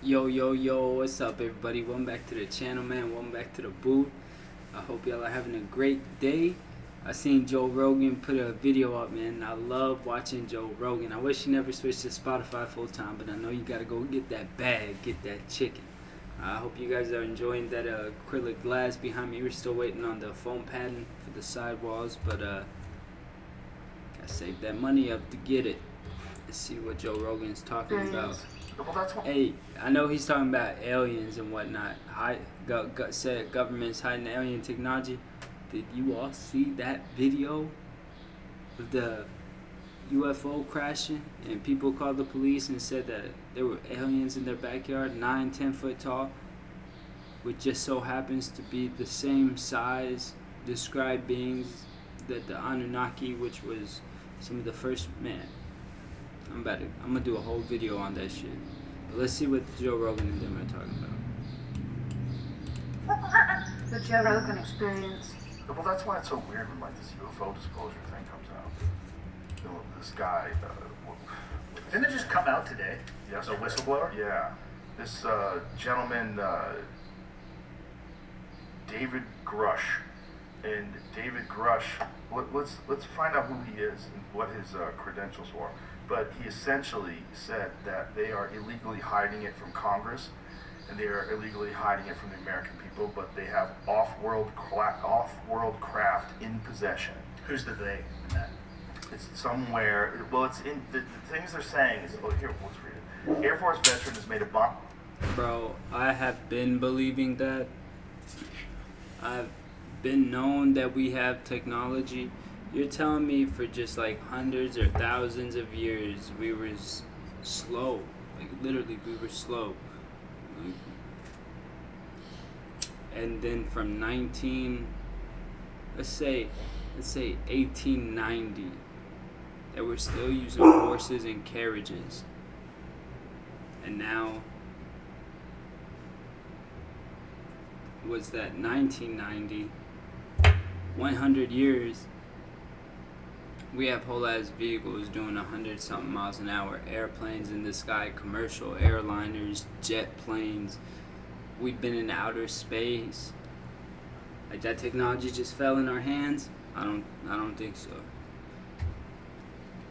Yo, what's up, everybody? Welcome back to the channel, man. Welcome back to the booth. I hope y'all are having a great day. I seen Joe Rogan put a video up, man. I love watching Joe Rogan. I wish he never switched to Spotify full time, but I know you gotta go get that bag, get that chicken. I hope you guys are enjoying that acrylic glass behind me. We're still waiting on the foam padding for the sidewalls, but I saved that money up to get it. Let's see what Joe Rogan's talking about. Hey, I know he's talking about aliens and whatnot. Said government's hiding alien technology. Did you all see that video of the UFO crashing? And people called the police and said that there were aliens in their backyard, 9-10 foot tall, which just so happens to be the same size described beings that the Anunnaki, which was some of the first man. I'm gonna do a whole video on that shit. But let's see what Joe Rogan and them are talking about. The Joe Rogan experience. Well, that's why it's so weird when this UFO disclosure thing comes out. This guy. Didn't it just come out today? Yes. A whistleblower? Yeah. This gentleman, David Grush. And David Grush, let's find out who he is and what his credentials were. But he essentially said that they are illegally hiding it from Congress, and they are illegally hiding it from the American people, but they have off-world craft in possession. Who's the they in that? It's somewhere, well, it's in, the things they're saying is, oh, here, let's read it. Air Force veteran has made a bomb. Bro, I have been believing that. I've been known that we have technology. You're telling me for just like hundreds or thousands of years we were slow, like literally we were slow. And then from let's say 1890, that we're still using horses and carriages. And now, was that 1990, 100 years, we have whole ass vehicles doing 100 something miles an hour, airplanes in the sky, commercial airliners, jet planes. We've been in outer space. Like that technology just fell in our hands? I don't think so.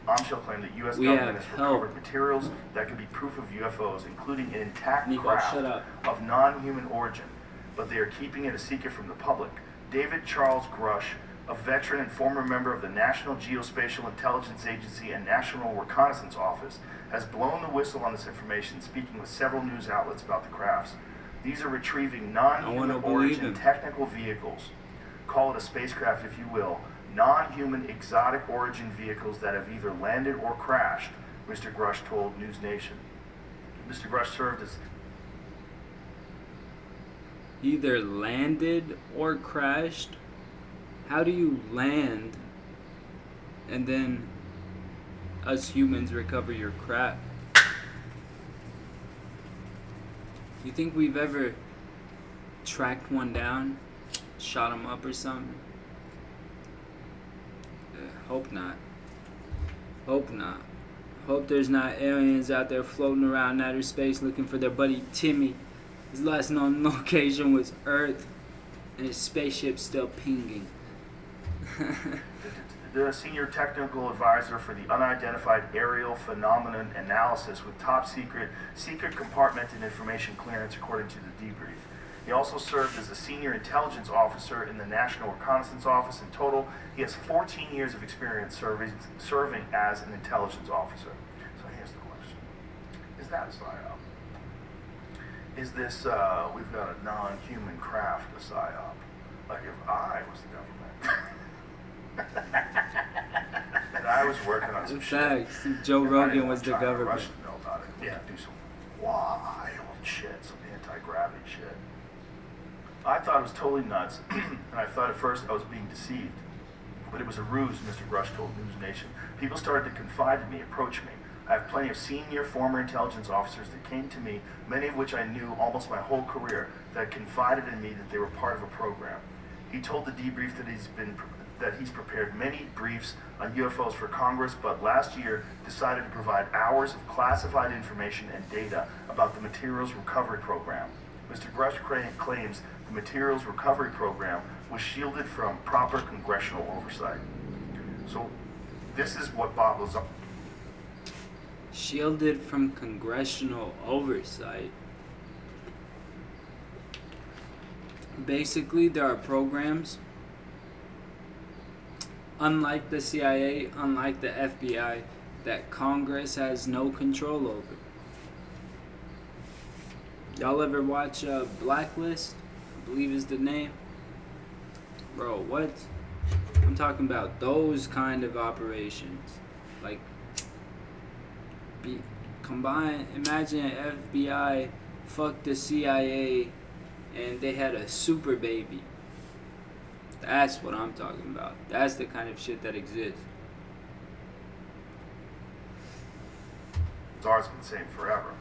Bombshell claim that U.S. government has recovered materials that could be proof of UFOs, including an intact craft of non-human origin, but they are keeping it a secret from the public. David Charles Grush, a veteran and former member of the National Geospatial Intelligence Agency and National Reconnaissance Office, has blown the whistle on this information, speaking with several news outlets about the crafts. These are retrieving non-human origin technical vehicles. Call it a spacecraft if you will. Non-human exotic origin vehicles that have either landed or crashed, Mr. Grush told News Nation. Mr. Grush served as either landed or crashed. How do you land and then us humans recover your crap? You think we've ever tracked one down, shot him up or something? Hope not. Hope not. Hope there's not aliens out there floating around outer space looking for their buddy Timmy. His last known location was Earth, and his spaceship's still pinging. The senior technical advisor for the unidentified aerial phenomenon analysis with top secret compartmented information clearance, according to the debrief. He also served as a senior intelligence officer in the National Reconnaissance Office. In total, he has 14 years of experience serving as an intelligence officer. So here's the question. Is that a psyop? Is this, we've got a non-human craft, a psyop? Like if I was the government. And I was working on some shit. Joe Rogan was the government. Russians know about it. Yeah, do some wild shit, some anti-gravity shit. I thought it was totally nuts, and I thought at first I was being deceived. But it was a ruse, Mr. Grush told News Nation. People started to confide in me, approach me. I have plenty of senior former intelligence officers that came to me, many of which I knew almost my whole career, that confided in me that they were part of a program. He told the debrief that that he's prepared many briefs on UFOs for Congress, but last year decided to provide hours of classified information and data about the Materials Recovery Program. Mr. Grush claims the Materials Recovery Program was shielded from proper congressional oversight. So this is what Bob was up. Shielded from congressional oversight. Basically, there are programs, unlike the CIA, unlike the FBI, that Congress has no control over. Y'all ever watch Blacklist? I believe is the name. Bro, what? I'm talking about those kind of operations. Like, imagine FBI fucked the CIA and they had a super baby. That's what I'm talking about. That's the kind of shit that exists. Czar's been saying forever.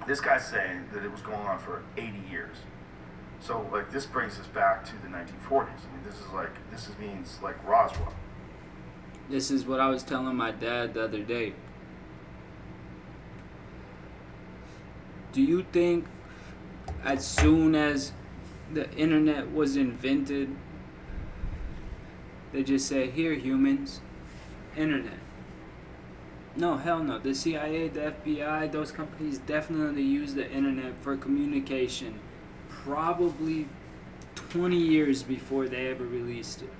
This guy's saying that it was going on for 80 years. So, like, this brings us back to the 1940s. I mean, this means like Roswell. This is what I was telling my dad the other day. Do you think as soon as the internet was invented, they just say, here, humans, internet? No, hell no. The CIA, the FBI, those companies definitely use the internet for communication. Probably 20 years before they ever released it.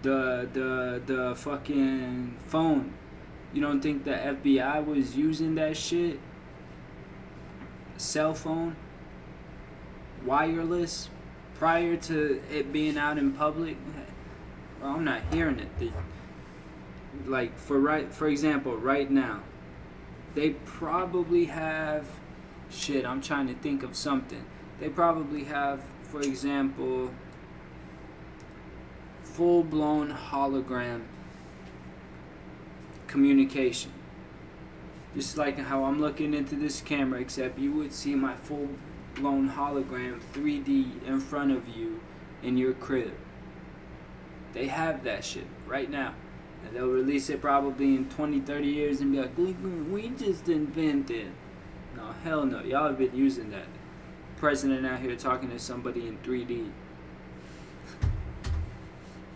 The fucking phone. You don't think the FBI was using that shit? Cell phone, wireless, prior to it being out in public? Well, I'm not hearing it. Like, for example, right now, they probably have, shit, I'm trying to think of something. They probably have, for example, full-blown hologram communication. Just like how I'm looking into this camera, except you would see my full-blown hologram 3D in front of you in your crib. They have that shit right now. And they'll release it probably in 20, 30 years and be like, we just invented. No, hell no. Y'all have been using that. President out here talking to somebody in 3D.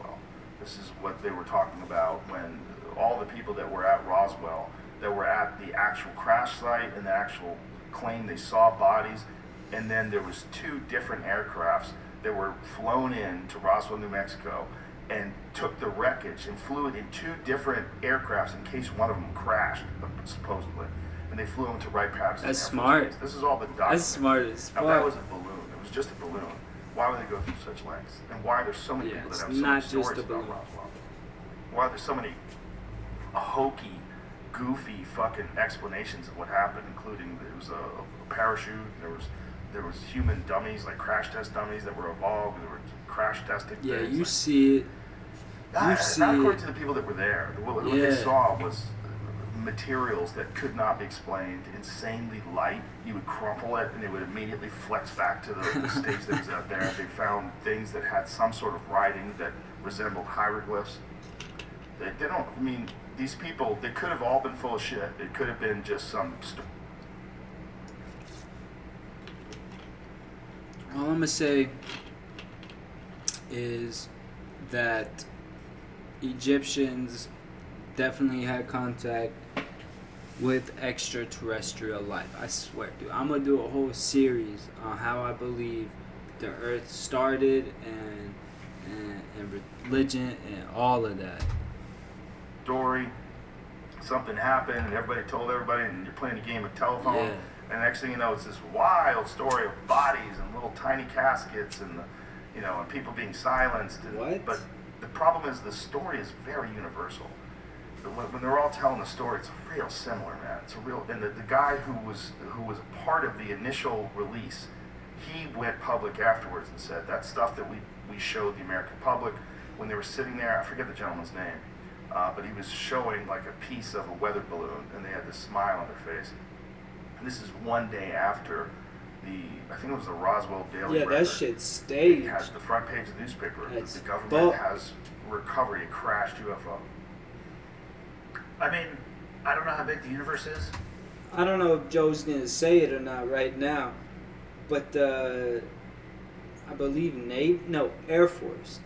Well, this is what they were talking about when all the people that were at Roswell, that were at the actual crash site and the actual claim they saw bodies, and then there was 2 different aircrafts that were flown in to Roswell, New Mexico, and took the wreckage and flew it in 2 different aircrafts in case one of them crashed, supposedly. And they flew into Wright-Patterson. That's smart. This is all the documents. That's smart as fuck. Now, that was a balloon. It was just a balloon. Why would they go through such lengths? And why are there so many people that have so many stories about Roswell? Why are there so many hokey, goofy fucking explanations of what happened, including there was a parachute, there was human dummies, like crash test dummies that were evolved, they were crash testing things. Yeah, you like, see it. Not according to the people that were there. What they saw was materials that could not be explained, insanely light. You would crumple it and it would immediately flex back to the stage that was out there. They found things that had some sort of writing that resembled hieroglyphs. They don't, I mean, these people, they could have all been full of shit. It could have been just some All I'm going to say is that Egyptians definitely had contact with extraterrestrial life. I swear, dude. I'm going to do a whole series on how I believe the earth started and religion and all of that. Story, something happened and everybody told everybody and you're playing a game of telephone. Yeah. And the next thing you know, it's this wild story of bodies and little tiny caskets and, and people being silenced. And, What? But the problem is the story is very universal. When they're all telling the story, it's real similar, man. It's a real, and the guy who was a part of the initial release, he went public afterwards and said that stuff that we showed the American public when they were sitting there. I forget the gentleman's name, but he was showing like a piece of a weather balloon, and they had this smile on their face. And this is one day after I think it was the Roswell Daily Yeah, Record. that shit's staged. It has the front page of the newspaper. That's The government fucked. has recovered a crashed UFO. I mean, I don't know how big the universe is. I don't know if Joe's gonna say it or not right now, but I believe Air Force.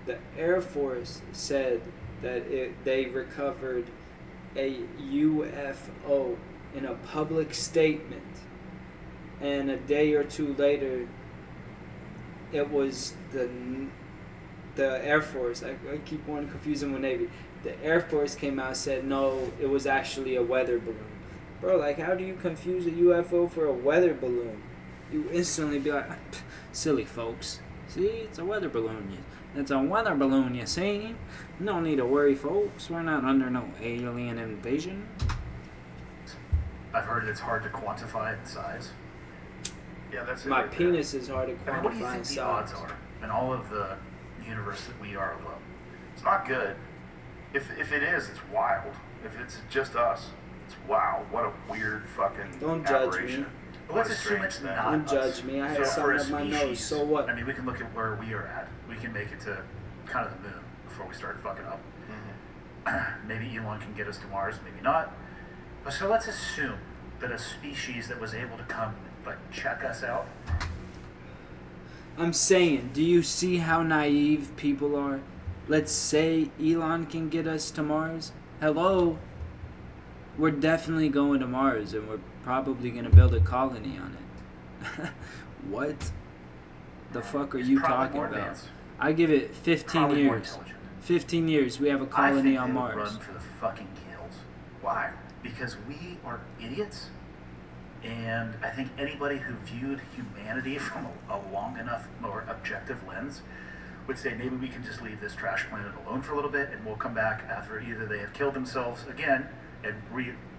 The Air Force said that they recovered a UFO in a public statement, and a day or two later, it was the Air Force. I keep wanting to confuse them with Navy. The Air Force came out and said no, it was actually a weather balloon. Bro, like, how do you confuse a UFO for a weather balloon? You instantly be like, silly folks. See, it's a weather balloon. It's a weather balloon, you see? No need to worry, folks. We're not under no alien invasion. I've heard it's hard to quantify the size. Yeah, that's it. My right there. penis is hard to I mean, what do you quantify in think the odds size. are in all of the universe that we are alone? It's not good. If it is, it's wild. If it's just us, it's wow. What a weird fucking Don't judge aberration. me. Well, let's assume it's not Don't us. judge me. I had So for something a up my nose. species, So what? I mean, we can look at where we are at. We can make it to kind of the moon before we start fucking up. Maybe Elon can get us to Mars, maybe not. But so let's assume that a species that was able to come like check us out. I'm saying, do you see how naive people are? Let's say Elon can get us to Mars. Hello? We're definitely going to Mars, and we're probably going to build a colony on it. What the fuck are you Probably talking more about? advanced. I give it 15 Probably more years. intelligent. 15 years, we have a I colony think on they would Mars. run for the fucking hills. Why? Because we are idiots, and I think anybody who viewed humanity from a long enough or objective lens would say maybe we can just leave this trash planet alone for a little bit, and we'll come back after either they have killed themselves again and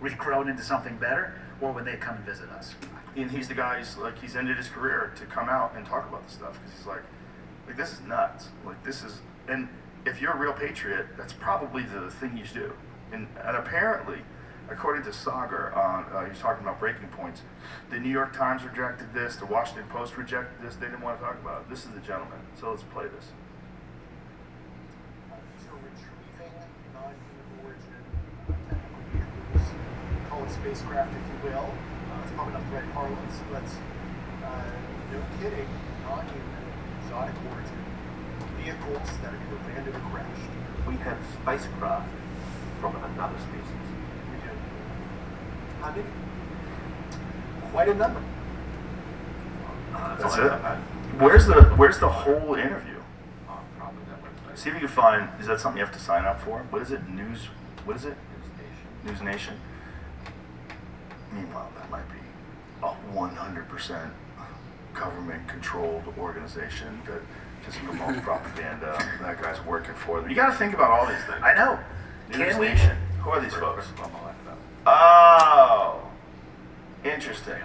regrown into something better, or when they come and visit us. And he's the guy he's ended his career to come out and talk about this stuff because he's like this is nuts. Like this is, and if you're a real patriot, that's probably the thing you should do. And apparently, according to Sagar, he was talking about breaking points. The New York Times rejected this. The Washington Post rejected this. They didn't want to talk about it. This is the gentleman. So let's play this. These are retrieving non-human origin technical vehicles. Call it spacecraft, if you will. It's probably not the right parlance, but no kidding, non-human, exotic origin vehicles that have either landed or crashed. We have spacecraft from another species. We do. How many? Quite a number. That's it. Where's the whole interview? Probably that website. See if you can find. Is that something you have to sign up for? What is it? What is it? News Nation. Meanwhile, that might be a 100% government-controlled organization that just promotes propaganda. That guy's working for them. You got to think about all these things. I know. News Can we? Nation. Who are these folks? Oh, interesting.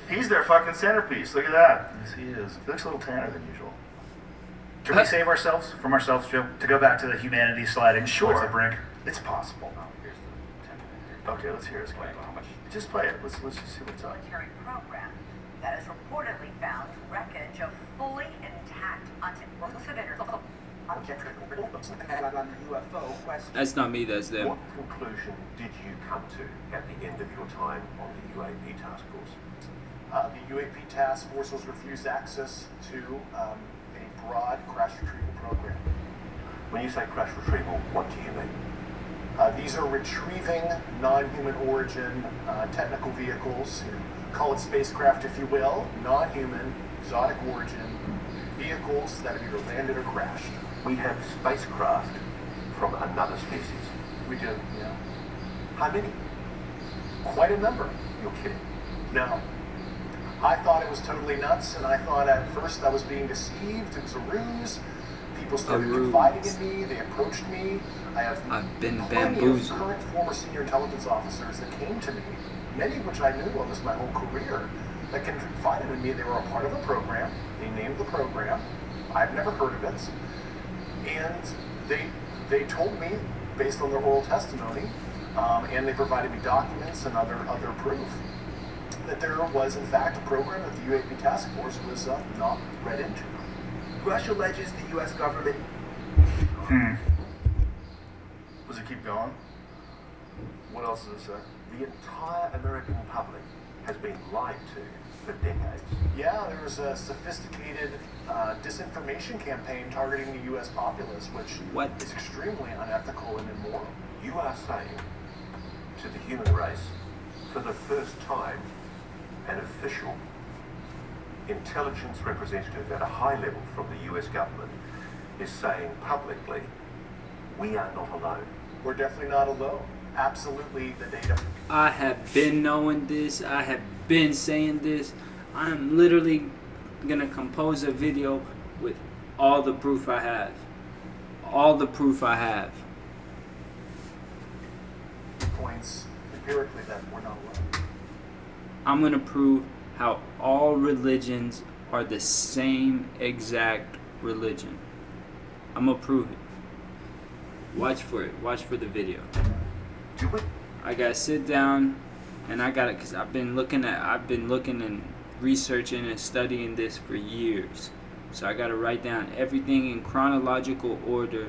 He's their fucking centerpiece. Look at that. Yes, he is. He looks a little tanner than usual. Can we save ourselves from ourselves, Joe? To go back to the humanity sliding towards the brink? It's possible. Okay, let's hear his claim. Just play it. Let's just see what's up. Military program that has reportedly found wreckage of fully intact civilians. UFO question. That's not me, that's them. What conclusion did you come to at the end of your time on the UAP task force? The UAP task force was refused access to a broad crash retrieval program. When you say crash retrieval, what do you mean? These are retrieving non-human origin technical vehicles, call it spacecraft if you will, non-human, exotic origin vehicles that have either landed or crashed. We have spacecraft from another species. We do, yeah. How many? Quite a number. You're kidding. No. I thought it was totally nuts, and I thought at first I was being deceived. It was a ruse. People started confiding in me. They approached me. I've been plenty of bamboozled. current former senior intelligence officers that came to me, many of which I knew almost my whole career, that confided in me they were a part of a program. They named the program. I've never heard of it. And they told me, based on their oral testimony, and they provided me documents and other proof, that there was, in fact, a program that the UAP task force was not read into. Grush alleges the U.S. government... Does it keep going? What else does it say? The entire American public has been lied to for decades. Yeah, there was a sophisticated disinformation campaign targeting the U.S. populace, which is extremely unethical and immoral. You are saying to the human race, for the first time, an official intelligence representative at a high level from the U.S. government is saying publicly, we are not alone. We're definitely not alone. Absolutely, the data. I have been knowing this. I have been saying this. I'm literally gonna compose a video with all the proof I have. All the proof I have. Points empirically that we're not alone. I'm gonna prove how all religions are the same exact religion. I'm gonna prove it. Watch for it. Watch for the video. I gotta sit down and I gotta, cause I've been looking and researching and studying this for years. So I gotta write down everything in chronological order.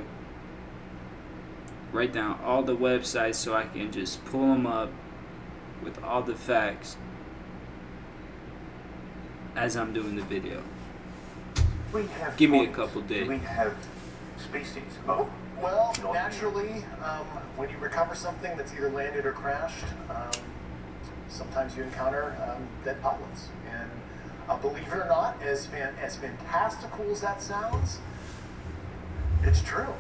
Write down all the websites so I can just pull them up with all the facts as I'm doing the video. Give me a couple days. We have species of... Well, naturally, when you recover something that's either landed or crashed, sometimes you encounter dead pilots. And believe it or not, as fantastical as that sounds, it's true.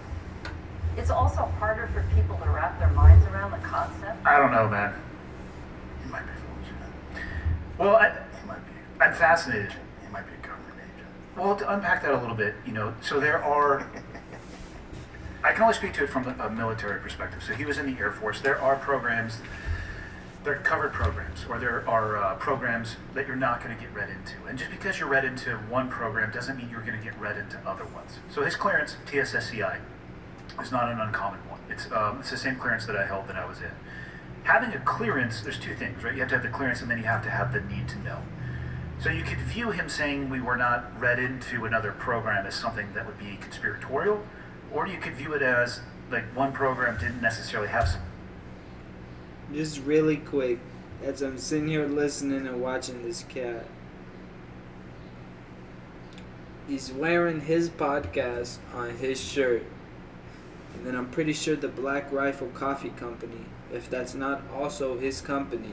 It's also harder for people to wrap their minds around the concept. I don't know, man. He might be full of Well, He might be. I'm fascinated. He might be a government agent. Well, to unpack that a little bit, so there are... I can only speak to it from a military perspective. So he was in the Air Force. There are programs, they're covered programs, or there are programs that you're not going to get read into. And just because you're read into one program doesn't mean you're going to get read into other ones. So his clearance, TSSCI, is not an uncommon one. It's the same clearance that I held that I was in. Having a clearance, there's two things, right? You have to have the clearance and then you have to have the need to know. So you could view him saying we were not read into another program as something that would be conspiratorial, or you could view it as like one program didn't necessarily have some. Just really quick, as I'm sitting here listening and watching this cat, he's wearing his podcast on his shirt. And then I'm pretty sure the Black Rifle Coffee Company, if that's not also his company,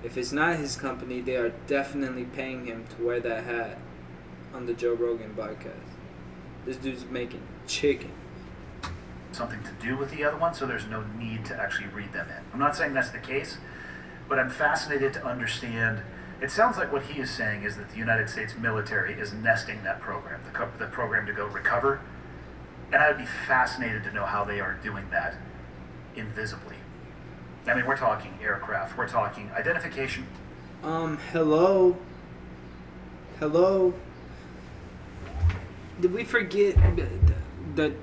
if it's not his company, they are definitely paying him to wear that hat on the Joe Rogan podcast. This dude's making chicken. Something to do with the other one, so there's no need to actually read them in. I'm not saying that's the case, but I'm fascinated to understand. It sounds like what he is saying is that the United States military is nesting that program, the program to go recover. And I would be fascinated to know how they are doing that invisibly. I mean, we're talking aircraft, we're talking identification. Hello? Did we forget the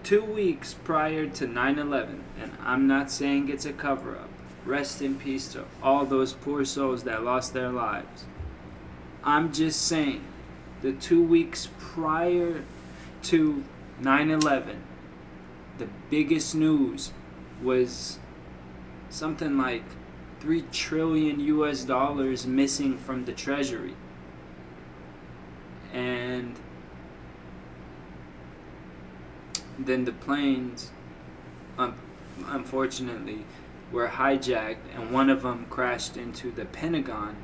2 weeks prior to 9/11? And I'm not saying it's a cover-up. Rest in peace to all those poor souls that lost their lives. I'm just saying, the 2 weeks prior to 9/11, the biggest news was something like $3 trillion US missing from the Treasury. And then the planes, unfortunately, were hijacked, and one of them crashed into the Pentagon.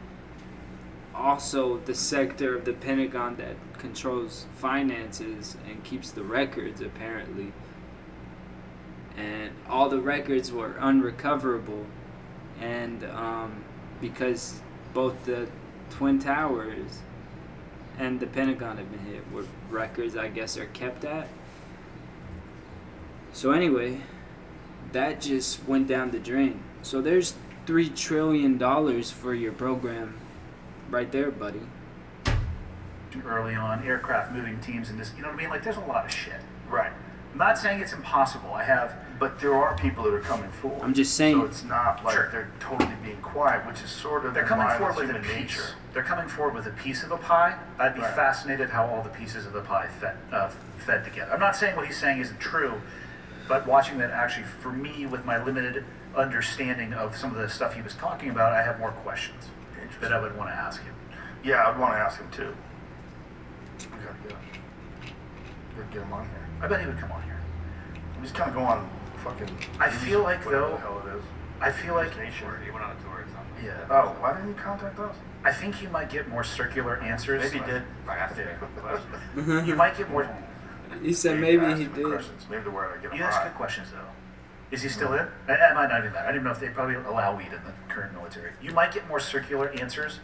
Also, the sector of the Pentagon that controls finances and keeps the records, apparently. And all the records were unrecoverable. And because both the Twin Towers and the Pentagon have been hit, where records, I guess, are kept at. So anyway, that just went down the drain. So there's $3 trillion for your program right there, buddy. Early on, aircraft moving teams and this, you know what I mean? Like, there's a lot of shit. Right. I'm not saying it's impossible. I have But there are people that are coming forward. I'm just saying. So it's not like they're totally being quiet, which is sort of they're coming forward with human a piece. nature. They're coming forward with a piece of a pie. I'd be fascinated how all the pieces of the pie fed together. I'm not saying what he's saying isn't true, but watching that actually, for me, with my limited understanding of some of the stuff he was talking about, I have more questions that I would want to ask him. Yeah, I would want to ask him too. We gotta get him. We gotta get him on here. I bet he would come on here. He's kind of going fucking. I feel like, whatever though, the hell it is. I feel like, He went on a tour or something. yeah. Oh, why didn't he contact us? I think you might get more circular answers. Maybe he did. I asked him a quick question. You might get more. He said maybe ask he him the did. questions. Maybe the word I get him You ask right. good questions, though. Is he still in? I might not even that. I don't even know if they probably allow weed in the current military. You might get more circular answers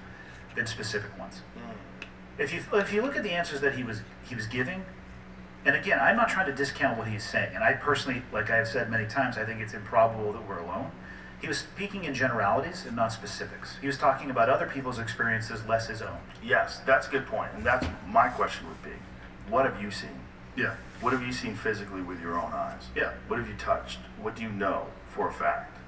than specific ones. If you look at the answers that he was giving, and again, I'm not trying to discount what he's saying, and I personally, like I've said many times, I think it's improbable that we're alone. He was speaking in generalities and not specifics. He was talking about other people's experiences, less his own. Yes, that's a good point. And that's my question would be, what have you seen? Yeah. What have you seen physically with your own eyes? Yeah. What have you touched? What do you know for a fact?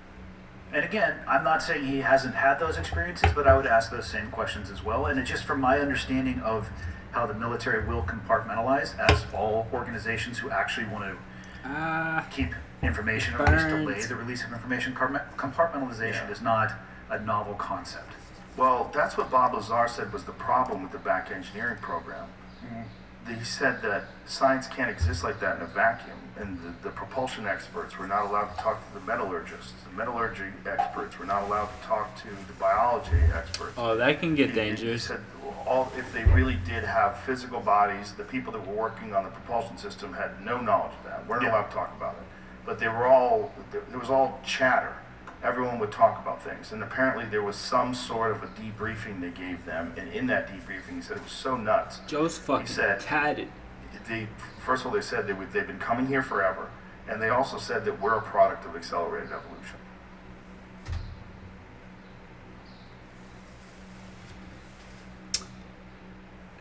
And again, I'm not saying he hasn't had those experiences, but I would ask those same questions as well. And it's just from my understanding of how the military will compartmentalize, as all organizations who actually want to keep information, or at least delay the release of information. Compartmentalization is not a novel concept. Well, that's what Bob Lazar said was the problem with the back engineering program. He said that science can't exist like that in a vacuum, and the propulsion experts were not allowed to talk to the metallurgists. The metallurgy experts were not allowed to talk to the biology experts. Oh, that can get He dangerous. said if they really did have physical bodies, the people that were working on the propulsion system had no knowledge of that, weren't allowed to talk about it. But there was all chatter. Everyone would talk about things, and apparently there was some sort of a debriefing they gave them, and in that debriefing he said it was so nuts. Joe's fucking tatted. First of all, they said they've been coming here forever, and they also said that we're a product of accelerated evolution.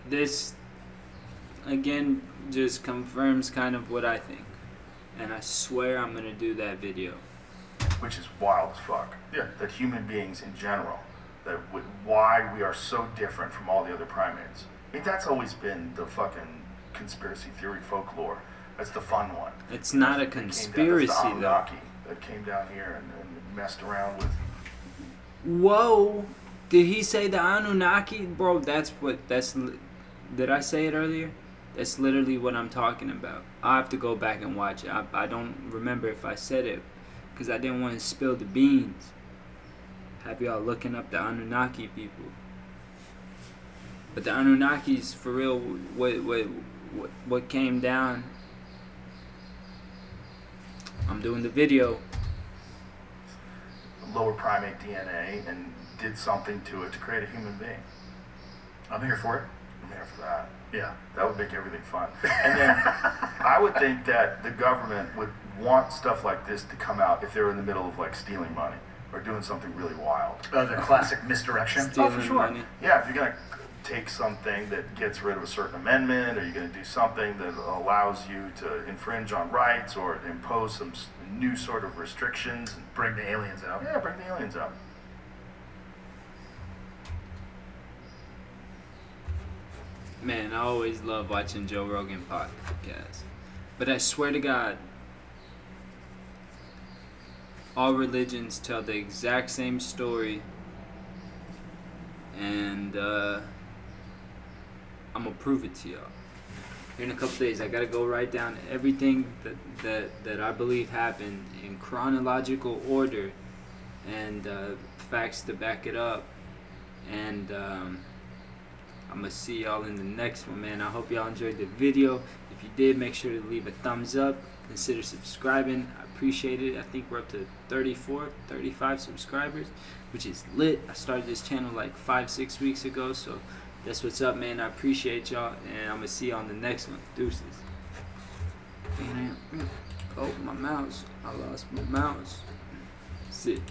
This, again, just confirms kind of what I think. And I swear I'm going to do that video. Which is wild as fuck. Yeah. That human beings in general, why we are so different from all the other primates. I mean, that's always been the fucking conspiracy theory folklore. That's the fun one. It's not a conspiracy, the though. Anunnaki that came down here and messed around with. Whoa! Did he say the Anunnaki? Bro, did I say it earlier? That's literally what I'm talking about. I have to go back and watch it. I don't remember if I said it, because I didn't want to spill the beans. Have y'all looking up the Anunnaki people. But the Anunnakis, for real, what came down, I'm doing the video. Lower primate DNA and did something to it to create a human being. I'm here for it. I'm here for that. Yeah. That would make everything fun. And then I would think that the government would want stuff like this to come out if they were in the middle of like stealing money or doing something really wild. The classic misdirection. Stealing for sure. money. Yeah, if you're going to take something that gets rid of a certain amendment, or you're going to do something that allows you to infringe on rights or impose some new sort of restrictions. And Bring the aliens out. yeah, bring the aliens out. Man, I always love watching Joe Rogan podcasts. But I swear to God, all religions tell the exact same story. And I'm going to prove it to y'all. Here in a couple days, I got to go write down everything that I believe happened in chronological order. And facts to back it up. And I'm going to see y'all in the next one, man. I hope y'all enjoyed the video. If you did, make sure to leave a thumbs up. Consider subscribing. I appreciate it. I think we're up to 34, 35 subscribers, which is lit. I started this channel like 5-6 weeks ago, so that's what's up, man. I appreciate y'all, and I'm going to see you on the next one. Deuces. Oh, my mouse. I lost my mouse. Sit.